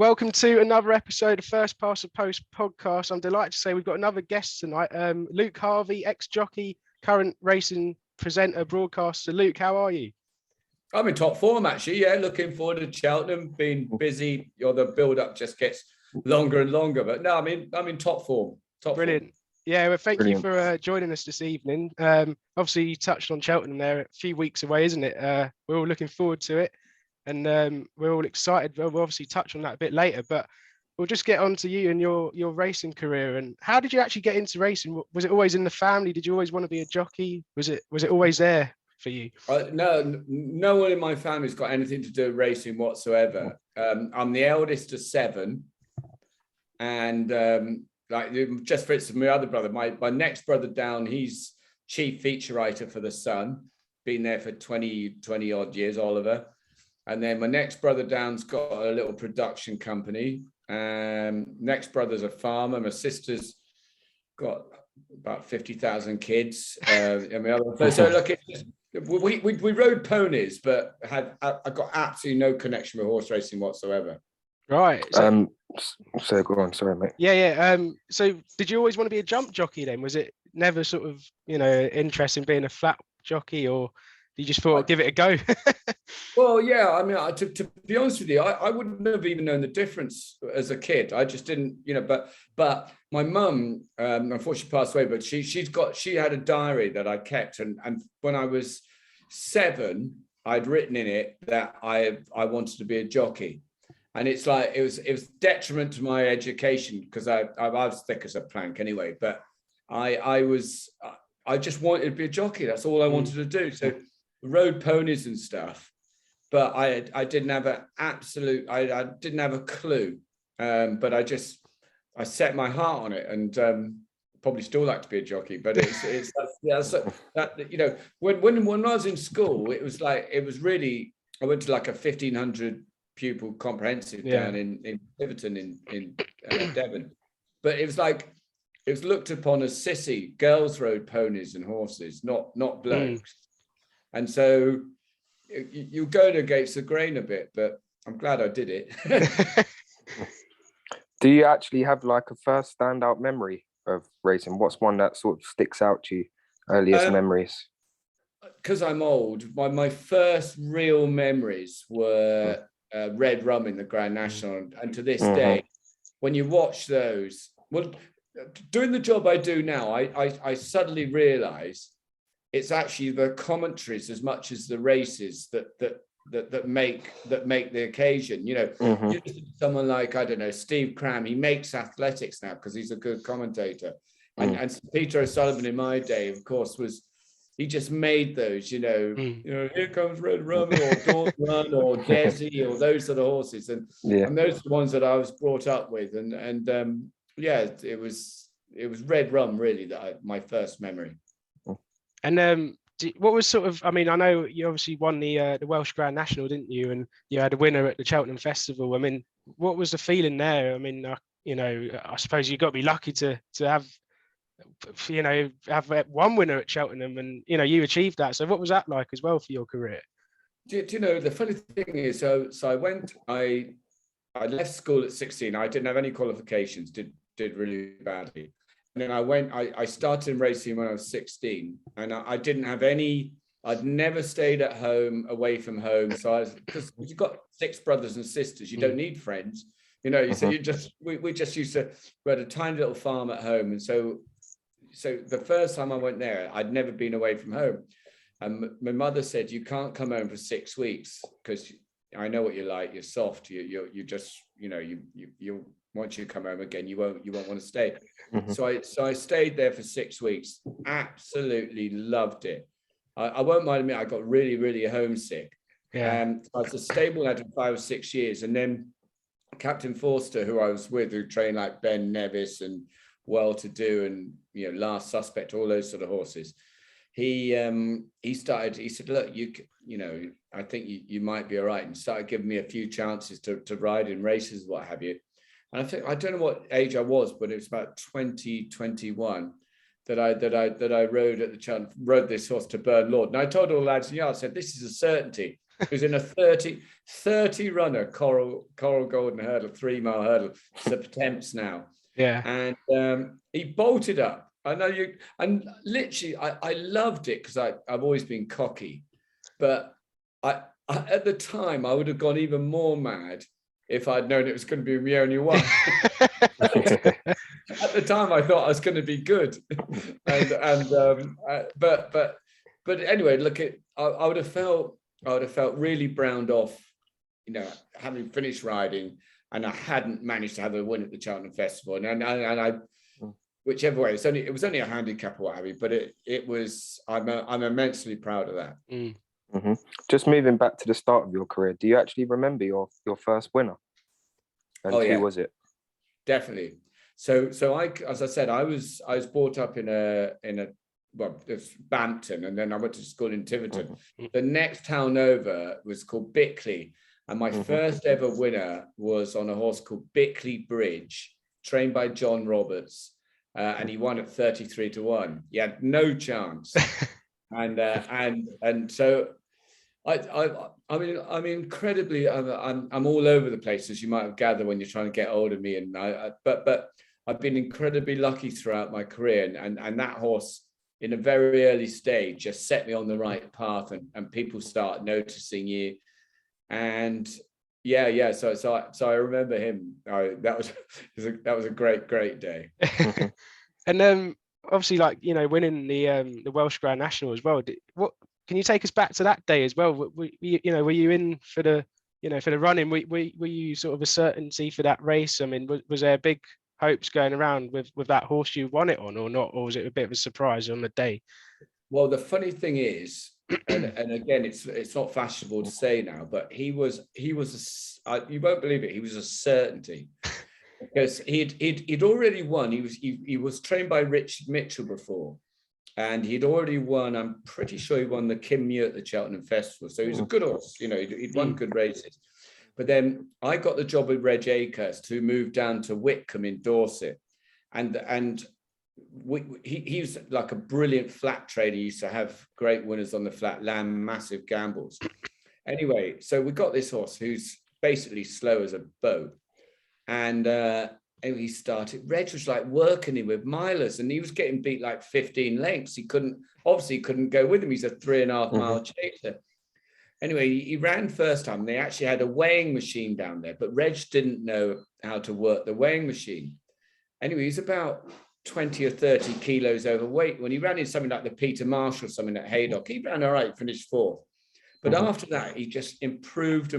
Welcome to another episode of First Past the Post podcast. I'm delighted to say we've got another guest tonight, Luke Harvey, ex-jockey, current racing presenter, broadcaster. Luke, how are you? I'm in top form, actually. Yeah, looking forward to Cheltenham. Been busy. The build-up just gets longer and longer. But no, I'm in top form. Brilliant. Form. Yeah, well, thank you for joining us this evening. Obviously, you touched on Cheltenham there, a few weeks away, isn't it? We're all looking forward to it. And we're all excited. We'll obviously touch on that a bit later, but we'll just get on to you and your racing career. And how did you actually get into racing? Was it always in the family? Did you always want to be a jockey? Was it always there for you? No one in my family's got anything to do with racing whatsoever. I'm the eldest of 7, and just for instance, my other brother, my next brother down, he's chief feature writer for The Sun, been there for 20 odd years, Oliver. And then my next brother down's got a little production company. Next brother's a farmer. My sister's got about 50,000 kids. So look, we rode ponies, but I got absolutely no connection with horse racing whatsoever. Right. So go on, sorry, mate. Yeah. So did you always want to be a jump jockey then? Was it never sort of, interest in being a flat jockey, or you just thought, give it a go? Well, yeah, I mean, to be honest with you, I wouldn't have even known the difference as a kid. I just didn't, but my mum, unfortunately passed away, but she had a diary that I kept. And when I was 7, I'd written in it that I wanted to be a jockey. And it's like, it was detriment to my education because I was thick as a plank anyway, but I just wanted to be a jockey. That's all I wanted to do. So rode ponies and stuff, but I didn't have I didn't have a clue, but I set my heart on it, and probably still like to be a jockey. But when I was in school, it was really, I went to like a 1,500 pupil comprehensive down in Tiverton in Devon, but it was looked upon as sissy. Girls rode ponies and horses, not blokes. And so you're going against the grain a bit, but I'm glad I did it. Do you actually have like a first standout memory of racing? What's one that sort of sticks out to you, earliest memories? Because I'm old, my first real memories were Red Rum in the Grand National. And to this day, when you watch those, well, doing the job I do now, I suddenly realise it's actually the commentaries as much as the races that make the occasion. You someone like, I don't know, Steve Cram, he makes athletics now because he's a good commentator. And Peter O'Sullivan in my day, of course, he just made those, here comes Red Rum or Dawn Run or Desi or those sort of horses. And those are the ones that I was brought up with. And it was Red Rum really my first memory. And what was sort of, I mean, I know you obviously won the Welsh Grand National, didn't you? And you had a winner at the Cheltenham Festival. I mean, what was the feeling there? I mean, I suppose you've got to be lucky to have one winner at Cheltenham, and you achieved that. So what was that like as well for your career? Do you know, the funny thing is, so I left school at 16. I didn't have any qualifications, did really badly. And then I started racing when I was 16, and I didn't have I'd never stayed at home, away from home. So because you've got 6 brothers and sisters, you don't need friends, so we just used to, we had a tiny little farm at home. And so the first time I went there, I'd never been away from home. And my mother said, you can't come home for 6 weeks because I know what you're like. You're soft. You just, you once you come home again, you won't want to stay. So I stayed there for 6 weeks. Absolutely loved it. I won't mind admitting, I got really, really homesick. I was a stable lad for 5 or 6 years, and then Captain Forster, who I was with, who trained like Ben Nevis and Well To Do and Last Suspect, all those sort of horses. He said, look, I think you might be all right, and started giving me a few chances to ride in races, what have you. And I don't know what age I was, but it was about 21 that I rode at the Cheltenham, rode this horse to Burn Lord. And I told all the lads, I said, this is a certainty. He was in a 30 runner coral golden hurdle, 3-mile hurdle, attempts now. Yeah. And he bolted up. I know you, and literally I loved it because I've always been cocky, but I at the time I would have gone even more mad if I'd known it was going to be the only one. At the time I thought I was going to be good. But anyway, look, I would have felt really browned off, having finished riding and I hadn't managed to have a win at the Cheltenham Festival. And I whichever way, it was only a handicap or what have you, but I'm immensely proud of that. Mm-hmm. Just moving back to the start of your career, do you actually remember your first winner? And who was it? Definitely. So I, as I said, I was brought up in it's Bampton, and then I went to school in Tiverton. The next town over was called Bickley, and my first ever winner was on a horse called Bickley Bridge, trained by John Roberts, and he won at 33-1. He had no chance, and so I'm incredibly, I'm all over the place, as you might have gathered when you're trying to get hold of me, and but I've been incredibly lucky throughout my career, and that horse in a very early stage just set me on the right path, and people start noticing you, and so I remember him. That was a great day. And obviously, winning the Welsh Grand National as well. What can you take us back to that day as well? Were you in for the for the running? Were you sort of a certainty for that race? I mean, was there big hopes going around with that horse you won it on, or not, or was it a bit of a surprise on the day? Well, the funny thing is, and again, it's not fashionable to say now, but he was you won't believe it, he was a certainty, because he'd already won. He was trained by Richard Mitchell before, and he'd already won. I'm pretty sure he won the Kim Mew at the Cheltenham Festival, so he was a good horse. He'd won good races. But then I got the job with Reg Akers to move down to Whitcomb in Dorset, and he was like a brilliant flat trader. He used to have great winners on the flat, land massive gambles. Anyway, so we got this horse who's basically slow as a boat, and he started. Reg was like working him with milers, and he was getting beat like 15 lengths. He couldn't go with him. He's a 3.5 mile chaser. Anyway, he ran first time. They actually had a weighing machine down there, but Reg didn't know how to work the weighing machine. Anyway, he's about 20 or 30 kilos overweight. When he ran in something like the Peter Marshall, something at Haydock, he ran all right, finished fourth. But after that, he just improved.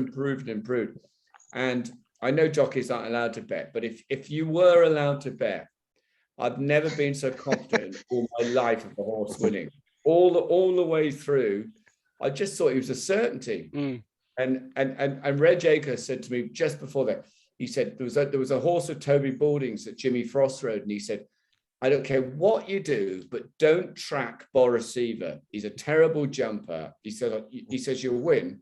And I know jockeys aren't allowed to bet, but if you were allowed to bet, I've never been so confident in all my life of the horse winning. All the way through, I just thought he was a certainty. And Reg Akers said to me just before that, he said there was a horse of Toby Balding's that Jimmy Frost rode, and he said, I don't care what you do, but don't track Boris Seaver. He's a terrible jumper. He says you'll win,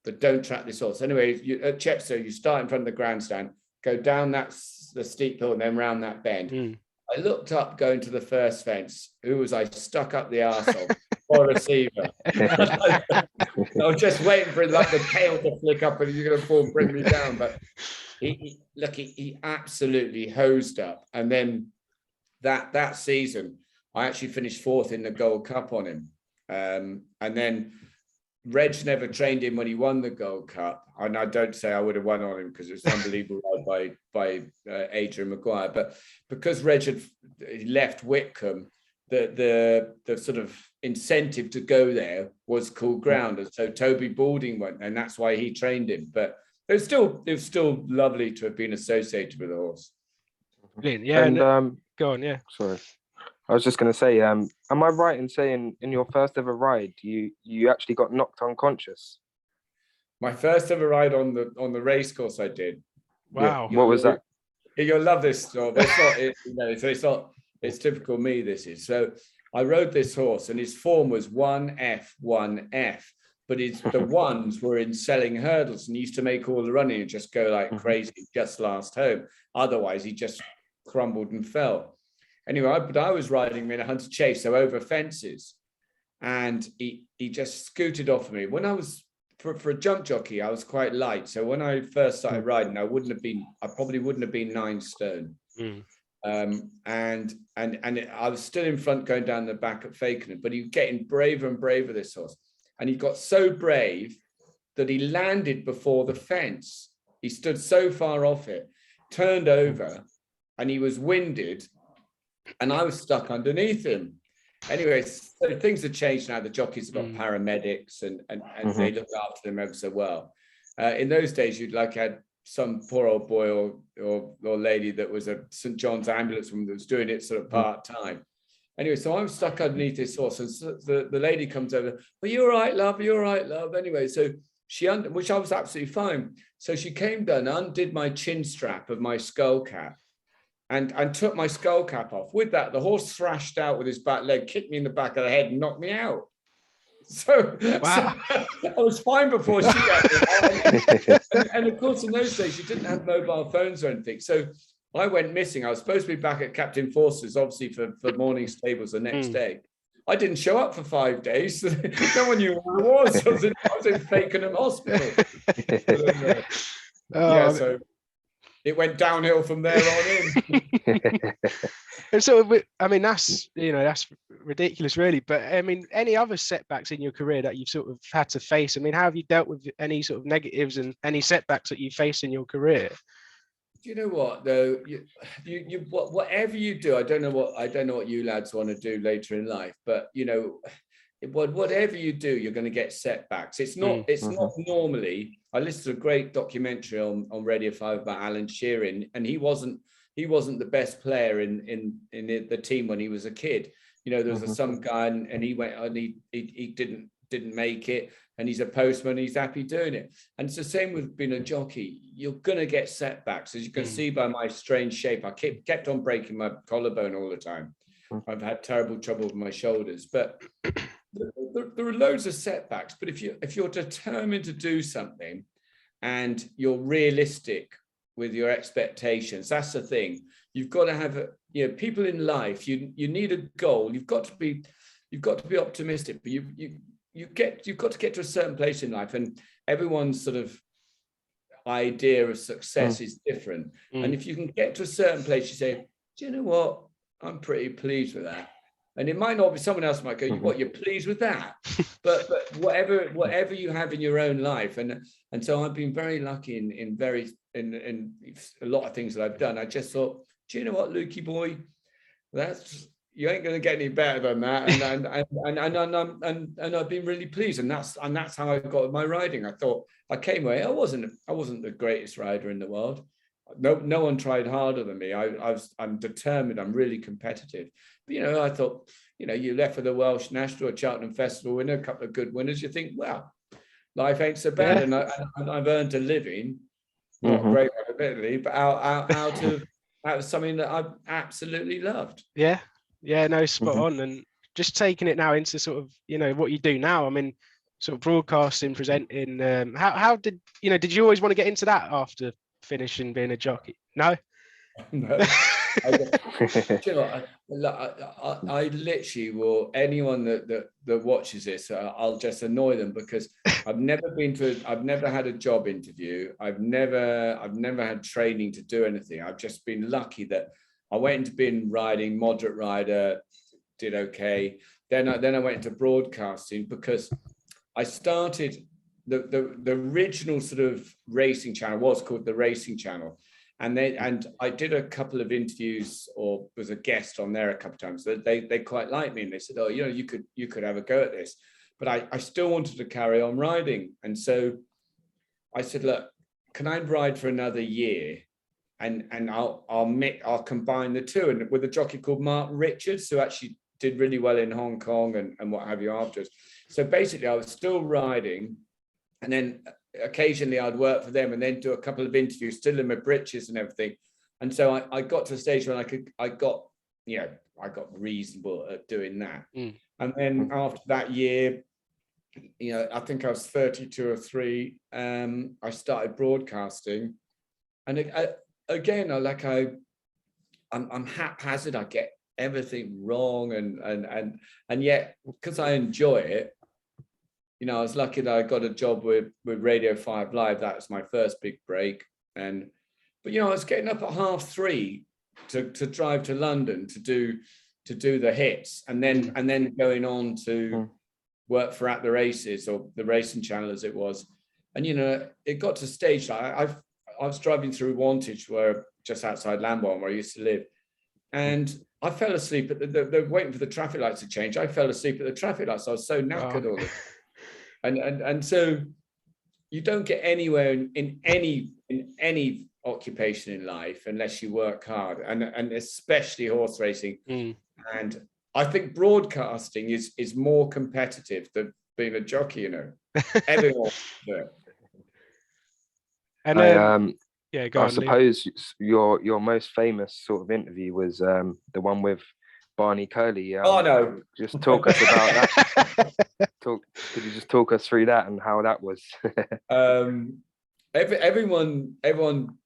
but don't track this horse. Anyway, at Chepstow, you start in front of the grandstand, go down the steep hill, and then round that bend. I looked up going to the first fence. Who was I stuck up the arsehole? Boris Seaver. I was just waiting for like the tail to flick up and you're going to fall and bring me down. But he absolutely hosed up. And then that season, I actually finished fourth in the Gold Cup on him. And then Reg never trained him when he won the Gold Cup. And I don't say I would have won on him because it was unbelievable ride by Adrian Maguire. But because Reg had left Whitcomb, the sort of incentive to go there was cool ground. And so Toby Balding went, and that's why he trained him. But it was still lovely to have been associated with the horse. Brilliant. Yeah. And, go on, yeah. Sorry. I was just going to say, am I right in saying in your first ever ride, you actually got knocked unconscious? My first ever ride on the race course, I did. Wow. Yeah. What was that? You'll love this story. It's typical me, this is. So I rode this horse and his form was 1F, 1F. But the ones were in selling hurdles, and he used to make all the running and just go like crazy, just last home. Otherwise, he just crumbled and fell. Anyway, but I was riding him in a hunter chase, so over fences, and he just scooted off of me. When I was for a jump jockey, I was quite light. So when I first started riding, I probably wouldn't have been 9 stone. Mm. I was still in front going down the back at Fakenham, but he was getting braver and braver, this horse. And he got so brave that he landed before the fence. He stood so far off it, turned over, and he was winded, and I was stuck underneath him. Anyway, so things have changed now. The jockeys have got paramedics and they look after them ever so well. In those days, you'd like had some poor old boy or lady that was a St. John's ambulance woman that was doing it sort of part-time. Anyway, so I'm stuck underneath this horse, and so the lady comes over. Well, you're all right, love. You're all right, love. Anyway, so which I was absolutely fine. So she came down, undid my chin strap of my skull cap, and took my skull cap off. With that, the horse thrashed out with his back leg, kicked me in the back of the head, and knocked me out. So, Wow. so I was fine before she got me. And of course, in those days, you didn't have mobile phones or anything. So I went missing. I was supposed to be back at Captain Forster's, obviously, for morning stables the next day. I didn't show up for 5 days. No one knew where I was. I was in Fakenham Hospital. Yeah, so it went downhill from there on in. And so, I mean, that's ridiculous, really. But I mean, any other setbacks in your career that you've sort of had to face? I mean, how have you dealt with any sort of negatives and any setbacks that you faced in your career? Do you know what though? Whatever you do, I don't know what you lads want to do later in life, but you know, whatever you do, you're going to get setbacks. It's not normally. I listened to a great documentary on Radio 5 about Alan Shearing, and he wasn't the best player in the team when he was a kid. You know, there was some guy and he went and he didn't make it, and he's a postman, he's happy doing it. And it's the same with being a jockey. You're gonna get setbacks, as you can see by my strange shape. I kept on breaking my collarbone all the time. I've had terrible trouble with my shoulders, but there are loads of setbacks. But if you're determined to do something and you're realistic with your expectations, that's the thing. You've got to have people in life, you need a goal. You've got to be optimistic, but you've got to get to a certain place in life, and everyone's sort of idea of success is different. And if you can get to a certain place, you say, do you know what, I'm pretty pleased with that. And it might not be, someone else might go, what, you're pleased with that? but whatever you have in your own life, and so I've been very lucky in a lot of things that I've done. I just thought, do you know what, Lukey boy, you ain't going to get any better than that. And I've been really pleased, and that's how I got my riding. I thought I came away. I wasn't the greatest rider in the world. No one tried harder than me. I'm determined. I'm really competitive. But I thought, you left for the Welsh National or Cheltenham Festival winner, a couple of good winners. You think, well, life ain't so bad, and I've earned a living, not great, admittedly, but out of something that I've absolutely loved. Yeah, no, spot on. And just taking it now into sort of, what you do now. I mean, sort of broadcasting, presenting. How did you always want to get into that after finishing being a jockey? No. No. I literally will. Anyone that watches this, I'll just annoy them, because I've never had a job interview. I've never had training to do anything. I've just been lucky that I went into being riding, moderate rider, did okay. Then I went into broadcasting, because I started the original sort of racing channel was called the Racing Channel. And I did a couple of interviews, or was a guest on there a couple of times. They quite liked me, and they said, oh, you could have a go at this. But I still wanted to carry on riding. And so I said, look, can I ride for another year? And I'll combine the two. And with a jockey called Mark Richards, who actually did really well in Hong Kong and what have you afterwards. So basically I was still riding, and then occasionally I'd work for them and then do a couple of interviews, still in my britches and everything. And so I got to a stage when I got reasonable at doing that. And then after that year, I think I was 32 or 3, I started broadcasting. And again, I'm haphazard. I get everything wrong, and yet, because I enjoy it, you know, I was lucky that I got a job with Radio 5 Live. That was my first big break. But you know, I was getting up at 3:30 to drive to London to do the hits, and then going on to work for At the Races, or the Racing Channel as it was. And you know, it got to a stage like I was driving through Wantage, where just outside Lambourn, where I used to live, and I fell asleep at they're waiting for the traffic lights to change. I fell asleep at the traffic lights. I was so knackered all the and so you don't get anywhere in any occupation in life unless you work hard, and especially horse racing. And I think broadcasting is more competitive than being a jockey, you know. Everyone And yeah, go I on, Lee. suppose your most famous sort of interview was the one with Barney Curley. Oh no! Just talk us about that. Could you just talk us through that and how that was? Everyone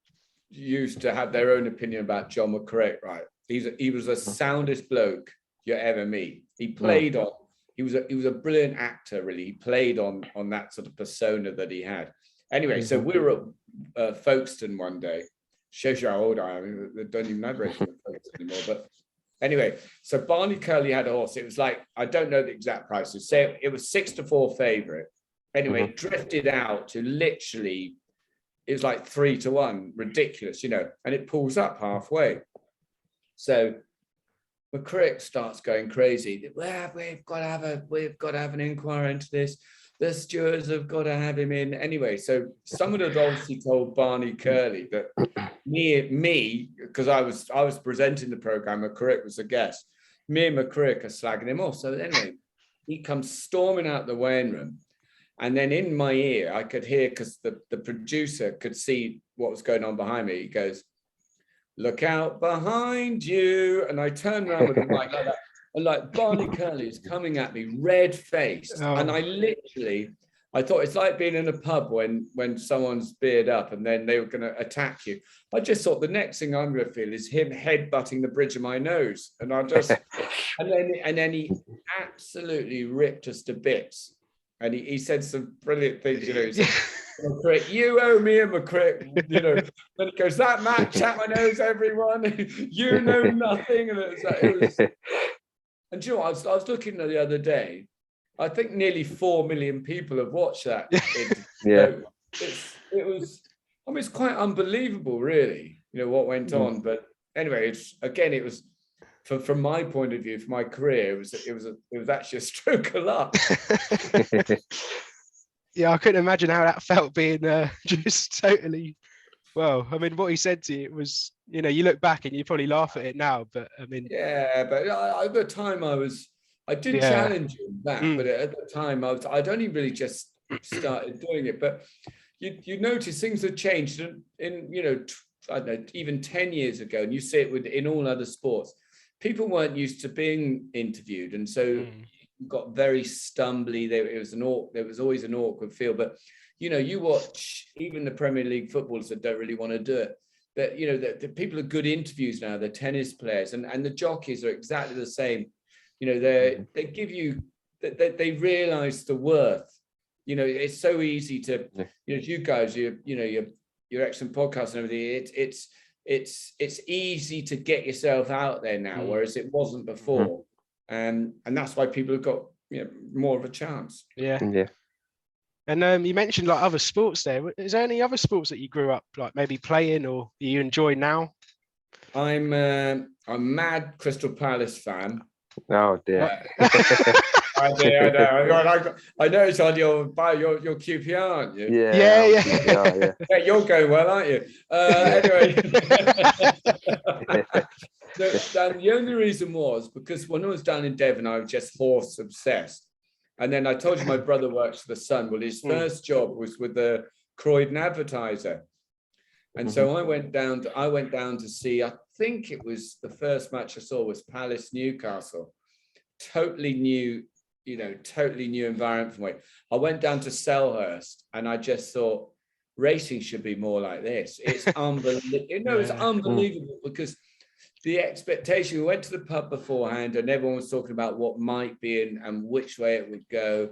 used to have their own opinion about John McCrick, right? He was the soundest bloke you ever meet. He played on. He was a brilliant actor, really. He played on that sort of persona that he had. Anyway, so we were at Folkestone one day. Shows you how old I am. They don't even have racing at Folkestone anymore. But anyway, so Barney Curley had a horse. It was like, I don't know the exact prices. Say it was 6-4 favorite. Anyway, it drifted out to literally, it was like 3-1, ridiculous, you know, and it pulls up halfway. So McCrick starts going crazy. Well, we've got to have an inquiry into this. The stewards have got to have him in. Anyway, so someone had obviously told Barney Curley that me, because I was presenting the program, McCrick was a guest. Me and McCrick are slagging him off. So anyway, he comes storming out the weighing room. And then in my ear, I could hear, because the producer could see what was going on behind me. He goes, "Look out behind you." And I turned around with the mic like that. And like Barney Curley is coming at me, red-faced. And I thought it's like being in a pub when someone's beard up and then they were going to attack you. I just thought the next thing I'm going to feel is him head-butting the bridge of my nose. And I just, and then he absolutely ripped us to bits. And he said some brilliant things, you know. He said, "McCrick, you owe me a McCrick," you know. Then he goes, "That match at my nose, everyone. You know nothing." And it was and do you know what? I was looking the other day. I think nearly 4 million people have watched that. Yeah. So it was. I mean, it's quite unbelievable, really. You know what went on. But anyway, it was. From my point of view, for my career, it was actually a stroke of luck. Yeah, I couldn't imagine how that felt being just totally. Well, I mean, what he said to you, it was, you know, you look back and you probably laugh at it now, but I mean. Yeah, but at the time I did challenge him back, but at the time I'd only really just started doing it. But you notice things have changed in you know, I don't know, even 10 years ago, and you see it in all other sports. People weren't used to being interviewed, and so you got very stumbly. There was always an awkward feel. But you know, you watch even the Premier League footballers that don't really want to do it. But you know, the people are good interviews now. The tennis players and the jockeys are exactly the same. You know, they give you they realise the worth. You know, it's so easy to, you know, you guys, your excellent podcast and everything. It's easy to get yourself out there now, whereas it wasn't before, and that's why people have got, you know, more of a chance. Yeah. And you mentioned like other sports there. Is there any other sports that you grew up like maybe playing or you enjoy now? I'm a mad Crystal Palace fan. Oh dear. I know it's on your QPR, aren't you? Yeah. Yeah, you're going well, aren't you? Anyway, the only reason was because when I was down in Devon, I was just horse obsessed. And then I told you my brother works for the Sun. Well, his first job was with the Croydon Advertiser. And so I went down to see, I think it was the first match I saw was Palace Newcastle. Totally new environment for me. I went down to Selhurst and I just thought racing should be more like this. It's unbelievable. You know, it's unbelievable because the expectation, we went to the pub beforehand and everyone was talking about what might be and which way it would go.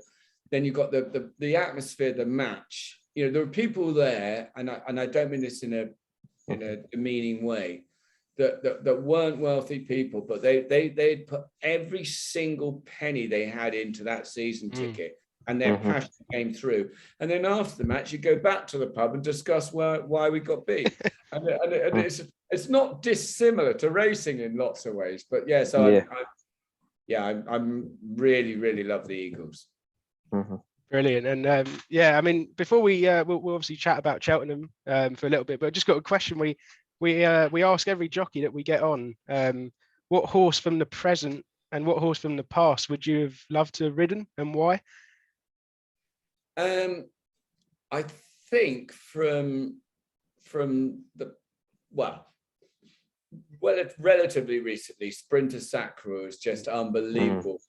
then you've got the atmosphere, the match. You know, there were people there, and I don't mean this in a demeaning way, that weren't wealthy people, but they'd put every single penny they had into that season ticket, and their passion came through. And then after the match, you go back to the pub and discuss why we got beat. and it's not dissimilar to racing in lots of ways. But yeah, so I'm really love the Eagles. Brilliant. And yeah, I mean, before we'll obviously chat about Cheltenham for a little bit, but I just got a question. We ask every jockey that we get on, what horse from the present and what horse from the past would you have loved to have ridden, and why? I think from the relatively recently, Sprinter Sacra was just unbelievable.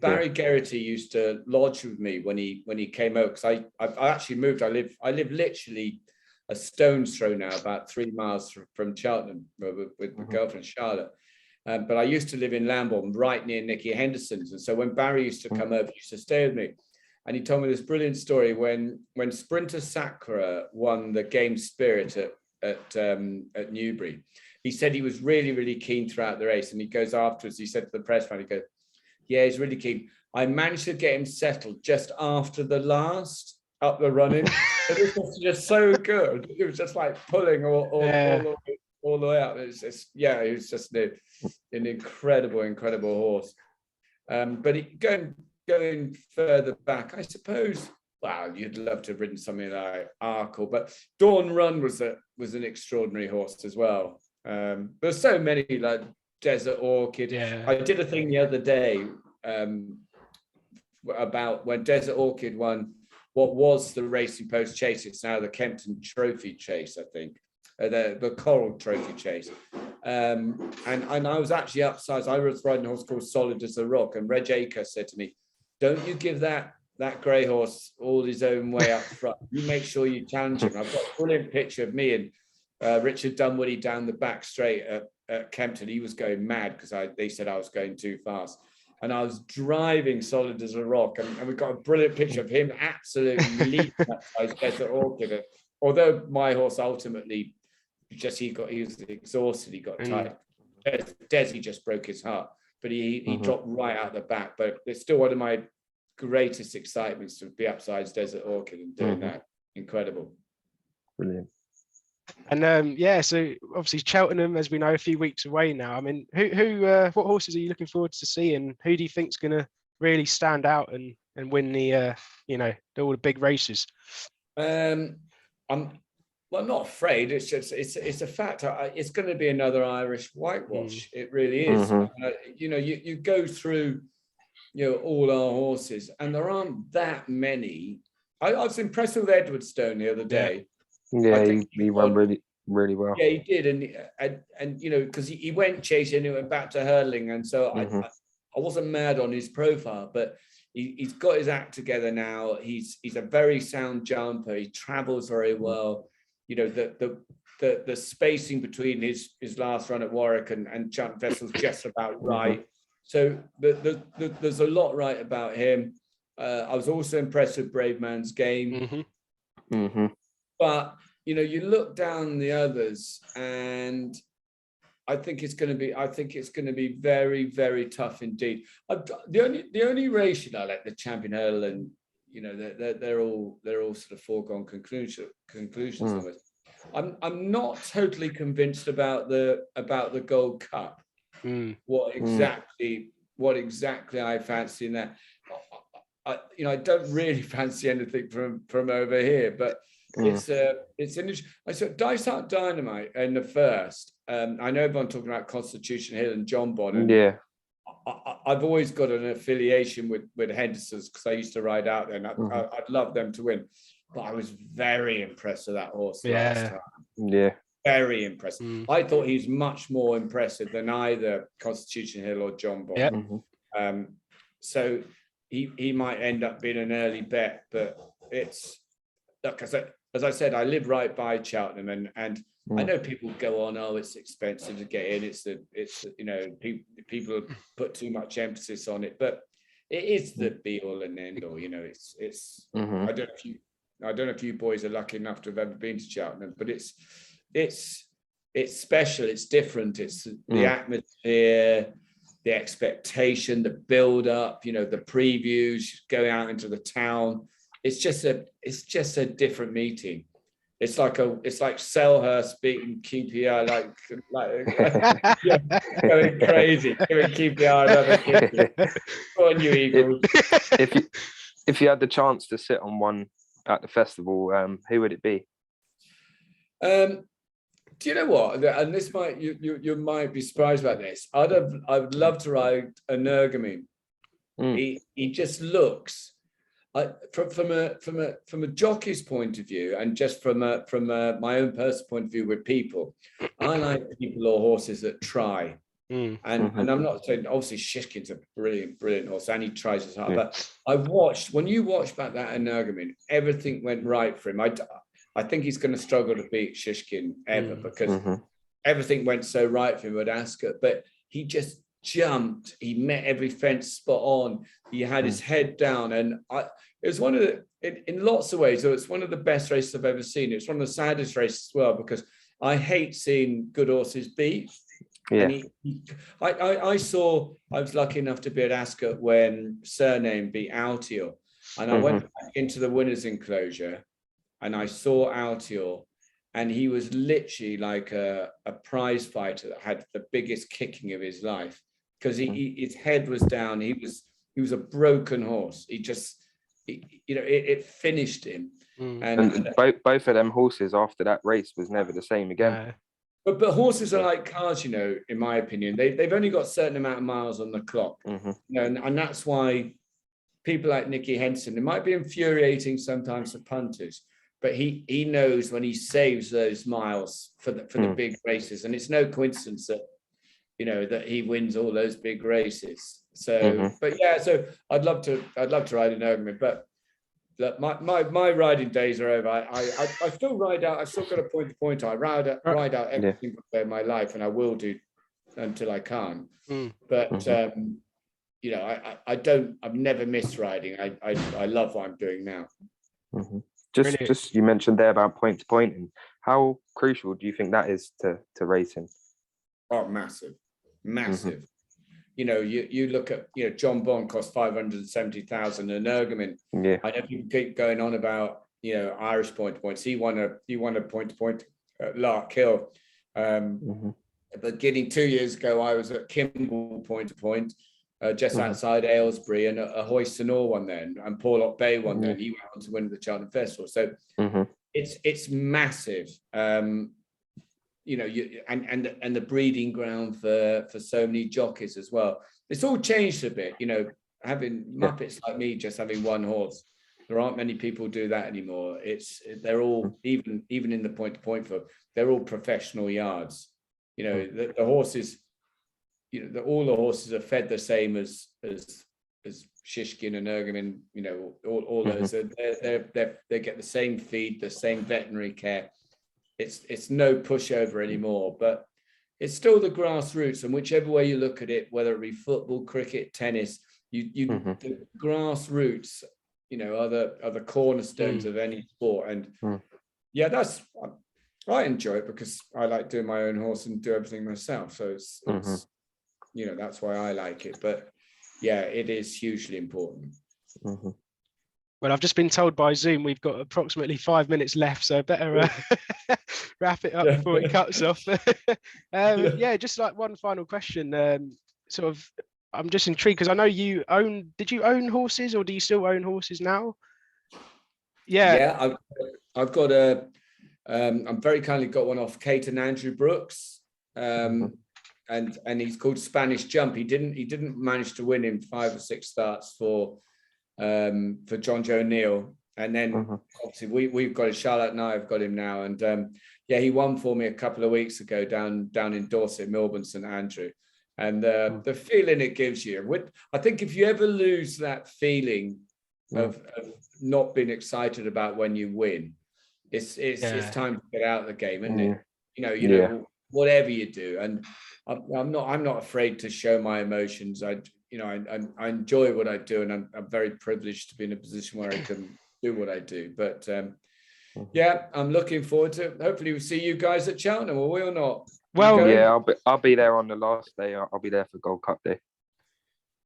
Barry Geraghty used to lodge with me when he came out, because I actually moved. I live literally a stone's throw now, about 3 miles from Cheltenham, with my girlfriend Charlotte. But I used to live in Lambourne, right near Nicky Henderson's, and so when Barry used to come over, he used to stay with me. And he told me this brilliant story when Sprinter Sacra won the Game Spirit at Newbury. He said he was really keen throughout the race, and he goes afterwards. He said to the press man, he goes, "Yeah, he's really keen. I managed to get him settled just after the last up the running. It was just so good. It was just like pulling all the way up. It was just an incredible horse. But going further back, I suppose, well, you'd love to have ridden something like Arkle, but Dawn Run was an extraordinary horse as well. There's so many, like Desert Orchid. I did a thing the other day about when Desert Orchid won what was the Racing Post Chase. It's now the Kempton Trophy Chase, I think, the Coral Trophy Chase. And I was actually upsized. I was riding a horse called Solid as a Rock, and Reg Aker said to me, "Don't you give that grey horse all his own way up front. You make sure you challenge him." I've got a brilliant picture of me and Richard Dunwoody down the back straight at Kempton. He was going mad because they said I was going too fast. And I was driving Solid as a Rock. And we've got a brilliant picture of him absolutely leaping that size Desert Orchid. Although my horse ultimately, he was exhausted, he got tired. Desi just broke his heart. But he dropped right out the back. But it's still one of my greatest excitements to be upsides Desert Orchid and doing that. Incredible. Brilliant. And so obviously Cheltenham, as we know, a few weeks away now. I mean, what horses are you looking forward to seeing? Who do you think's going to really stand out and win the all the big races? I'm not afraid. It's just it's a fact. It's going to be another Irish whitewash. It really is. You go through all our horses, and there aren't that many. I was impressed with Edwardstone the other day. Yeah, he ran really well. Yeah, he did, and because he went chasing and he went back to hurling, and so I wasn't mad on his profile, but he's got his act together now. He's a very sound jumper. He travels very well. The spacing between his last run at Warwick and Chunt Vessel's just about right. So there's a lot right about him. I was also impressed with Brave Man's Game. But you look down the others, and I think it's going to be very, very tough indeed. The only race I like, the Champion Hurdle, and they're all sort of foregone conclusions of it. I'm not totally convinced about the Gold Cup. What exactly I fancy in that. I don't really fancy anything from over here, but it's interesting. I saw Dice Out Dynamite in the first. I know everyone talking about Constitution Hill and John Bonham. Yeah, I've always got an affiliation with Henderson's because I used to ride out there, and I'd love them to win. But I was very impressed with that horse last time. Yeah, very impressed. I thought he's much more impressive than either Constitution Hill or John Bonham. So he might end up being an early bet, but it's look, as I said, I live right by Cheltenham, and I know people go on, oh, it's expensive to get in. It's people put too much emphasis on it, but it is the be all and end all. You know, it's. I don't know if you boys are lucky enough to have ever been to Cheltenham, but it's special. It's different. It's the atmosphere, the expectation, the build up. You know, the previews, going out into the town. It's just a different meeting. It's like Selhurst beating QPR, going crazy, giving QPR another kick. Go on, you Eagles. If you had the chance to sit on one at the festival, who would it be? Do you know what? And this might you might be surprised about this. I would love to ride a Nergamine. He just looks. From a jockey's point of view, and just from my own personal point of view with people, I like people or horses that try. And I'm not saying, obviously Shishkin's a brilliant horse and he tries his hard, but when you watch back that Energumen, everything went right for him. I think he's going to struggle to beat Shishkin ever because everything went so right for him at Ascot, but he just jumped. He met every fence spot on. He had his head down, and it was one of in lots of ways. So it's one of the best races I've ever seen. It's one of the saddest races as well because I hate seeing good horses beat. Yeah. And I was lucky enough to be at Ascot when Surname beat Altior, and I went back into the winners' enclosure, and I saw Altior, and he was literally like a prize fighter that had the biggest kicking of his life because his head was down. He was a broken horse. It finished him. And both of them horses after that race was never the same again. But horses are like cars, you know, in my opinion. They've only got a certain amount of miles on the clock. You know, and that's why people like Nicky Henson, it might be infuriating sometimes for punters, but he knows when he saves those miles for the big races. And it's no coincidence that, you know, that he wins all those big races. So, but yeah, so I'd love to ride an Oakman, but look, my riding days are over. I still ride out. I've still got a point to point. I ride out every single day of my life, and I will do until I can't. But you know, I've never missed riding. I love what I'm doing now. Just you mentioned there about point to point, and how crucial do you think that is to racing? Oh, massive. You know, you look at, you know, John Bond cost 570,000 and Energumen. I know people keep going on about, you know, Irish point to points. He won a point to point at Lark Hill. But getting 2 years ago, I was at Kimble point to point, just outside Aylesbury, and a Hoist and All won then, and Porlock Bay won then. He went on to win the Cheltenham Festival. So it's massive. You know, and the breeding ground for so many jockeys as well. It's all changed a bit, you know, having Muppets like me just having one horse. There aren't many people do that anymore. They're all even in the point to point for, they're all professional yards. You know, the horses, you know, all the horses are fed the same as Shishkin and Energumen, you know, all those. They get the same feed, the same veterinary care. It's no pushover anymore, but it's still the grassroots, and whichever way you look at it, whether it be football, cricket, tennis, the grassroots, you know, are the cornerstones of any sport. And I enjoy it because I like doing my own horse and do everything myself. So it's you know, that's why I like it. But yeah, it is hugely important. Well, I've just been told by Zoom we've got approximately 5 minutes left, so better wrap it up before it cuts off. Just like one final question. I'm just intrigued because I know did you own horses, or do you still own horses now? Yeah, I've got I'm very kindly got one off Kate and Andrew Brooks. And he's called Spanish Jump. He didn't manage to win in 5 or 6 starts for John Joe Neal, and then obviously we've got Charlotte and I have got him now, and he won for me a couple of weeks ago down in Dorset, Melbourne, St Andrew, and the feeling it gives you. I think if you ever lose that feeling of not being excited about when you win, it's time to get out of the game, isn't it? You know, whatever you do, and I'm not afraid to show my emotions. you know, I enjoy what I do, and I'm very privileged to be in a position where I can do what I do. But yeah, I'm looking forward to it. Hopefully we'll see you guys at Cheltenham, will we or not? Well, yeah, I'll be there on the last day. I'll be there for Gold Cup Day.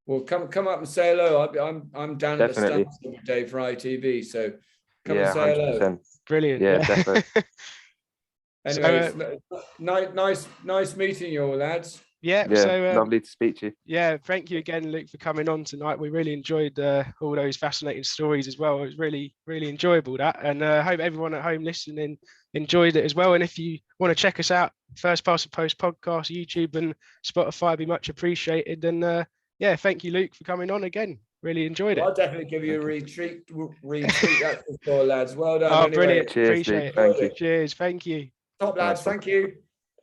Well, come up and say hello. I'm down Definitely. at the stands every day for ITV, so come and Yeah, say hello. 100%. brilliant. Yeah, definitely. Anyway, nice meeting you all, lads. Yeah, Yeah, so lovely to speak to you. yeah, thank you again, Luke, for coming on tonight. We really enjoyed all those fascinating stories as well. It was really, really enjoyable, that. And I hope everyone at home listening enjoyed it as well. And if you want to check us out, First Past the Post podcast, YouTube and Spotify, be much appreciated. And yeah, thank you, Luke, for coming on again. Really enjoyed it. I'll definitely give you a retweet. That's for sure, lads. Well done. Oh, Anyway, brilliant. Cheers, Appreciate Luke. it. Thank you. Cheers. Thank you. top lads. Nice one. Thank you.